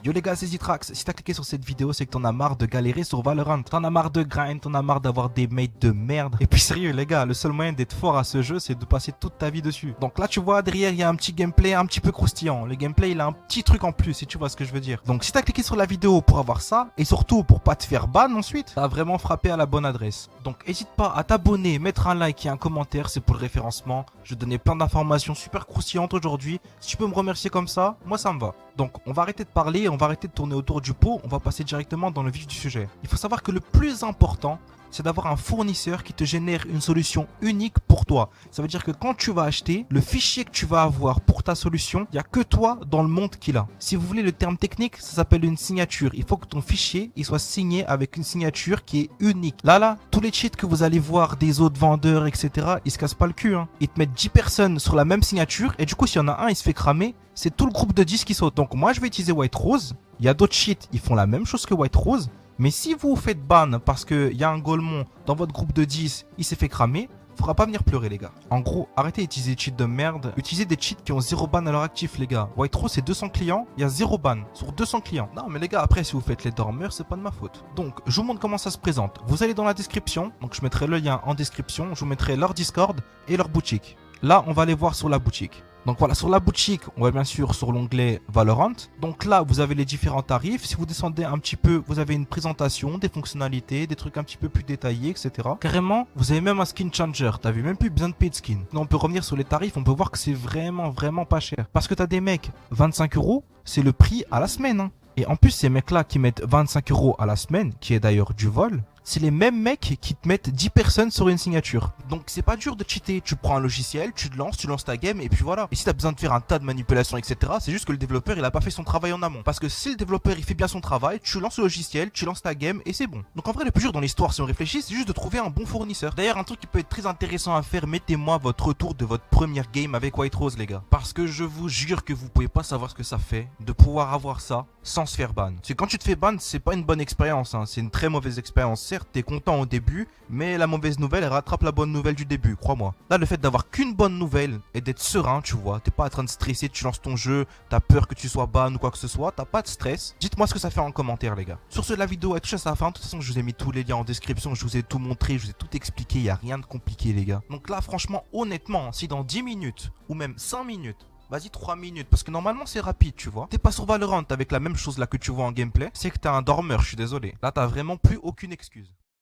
Yo les gars, c'est Zitrax. Si t'as cliqué sur cette vidéo, c'est que t'en as marre de galérer sur Valorant. T'en as marre de grind, t'en as marre d'avoir des mates de merde. Et puis sérieux les gars, le seul moyen d'être fort à ce jeu, c'est de passer toute ta vie dessus. Donc là tu vois, derrière il y a un petit gameplay un petit peu croustillant. Le gameplay il a un petit truc en plus, si tu vois ce que je veux dire. Donc si t'as cliqué sur la vidéo pour avoir ça, et surtout pour pas te faire ban ensuite, t'as vraiment frappé à la bonne adresse. Donc n'hésite pas à t'abonner, mettre un like et un commentaire, c'est pour le référencement. Je vais te donner plein d'informations super croustillantes aujourd'hui. Si tu peux me remercier comme ça, moi ça me va. Donc on va arrêter de parler, on va arrêter de tourner autour du pot, on va passer directement dans le vif du sujet. Il faut savoir que le plus important, c'est d'avoir un fournisseur qui te génère une solution unique pour toi. Ça veut dire que quand tu vas acheter, le fichier que tu vas avoir pour ta solution, il n'y a que toi dans le monde qui l'a. Si vous voulez le terme technique, ça s'appelle une signature. Il faut que ton fichier il soit signé avec une signature qui est unique. Là, tous les cheats que vous allez voir des autres vendeurs, etc., ils se cassent pas le cul. Ils te mettent 10 personnes sur la même signature et du coup, s'il y en a un, il se fait cramer, c'est tout le groupe de 10 qui saute. Donc moi, je vais utiliser White Rose. Il y a d'autres cheats, ils font la même chose que White Rose. Mais si vous vous faites ban parce qu'il y a un Golemon dans votre groupe de 10, il s'est fait cramer, faudra pas venir pleurer les gars. En gros, arrêtez d'utiliser des cheats de merde. Utilisez des cheats qui ont 0 ban à leur actif les gars. White Rose c'est 200 clients, il y a 0 ban sur 200 clients. Non mais les gars, après si vous faites les dormeurs, c'est pas de ma faute. Donc je vous montre comment ça se présente. Vous allez dans la description, donc je mettrai le lien en description. Je vous mettrai leur Discord et leur boutique. Là, on va aller voir sur la boutique. Donc voilà, sur la boutique, on va bien sûr sur l'onglet Valorant. Donc là, vous avez les différents tarifs. Si vous descendez un petit peu, vous avez une présentation, des fonctionnalités, des trucs un petit peu plus détaillés, etc. Carrément, vous avez même un skin changer. T'as vu, même plus besoin de payer de skin. On peut revenir sur les tarifs, on peut voir que c'est vraiment pas cher. Parce que t'as des mecs, 25 €, c'est le prix à la semaine. Et en plus, ces mecs-là qui mettent 25 € à la semaine, qui est d'ailleurs du vol, c'est les mêmes mecs qui te mettent 10 personnes sur une signature. Donc c'est pas dur de cheater. Tu prends un logiciel, tu lances ta game et puis voilà. Et si t'as besoin de faire un tas de manipulations, etc., c'est juste que le développeur il a pas fait son travail en amont. Parce que si le développeur il fait bien son travail, tu lances le logiciel, tu lances ta game et c'est bon. Donc en vrai le plus dur dans l'histoire si on réfléchit, c'est juste de trouver un bon fournisseur. D'ailleurs un truc qui peut être très intéressant à faire, mettez-moi votre retour de votre première game avec White Rose les gars. Parce que je vous jure que vous pouvez pas savoir ce que ça fait de pouvoir avoir ça sans se faire ban. Parce que quand tu te fais ban, c'est pas une bonne expérience, c'est une très mauvaise expérience. Certes, t'es content au début, mais la mauvaise nouvelle, elle rattrape la bonne nouvelle du début, crois-moi. Là, le fait d'avoir qu'une bonne nouvelle et d'être serein, tu vois, t'es pas en train de stresser, tu lances ton jeu, t'as peur que tu sois ban ou quoi que ce soit, t'as pas de stress. Dites-moi ce que ça fait en commentaire, les gars. Sur ce, la vidéo est touche à sa fin. De toute façon, je vous ai mis tous les liens en description, je vous ai tout montré, je vous ai tout expliqué, y a rien de compliqué, les gars. Donc là, franchement, honnêtement, si dans 10 minutes ou même 5 minutes, vas-y 3 minutes, parce que normalement c'est rapide tu vois. T'es pas sur Valorant avec la même chose là que tu vois en gameplay, c'est que t'es un dormeur, je suis désolé. Là t'as vraiment plus aucune excuse.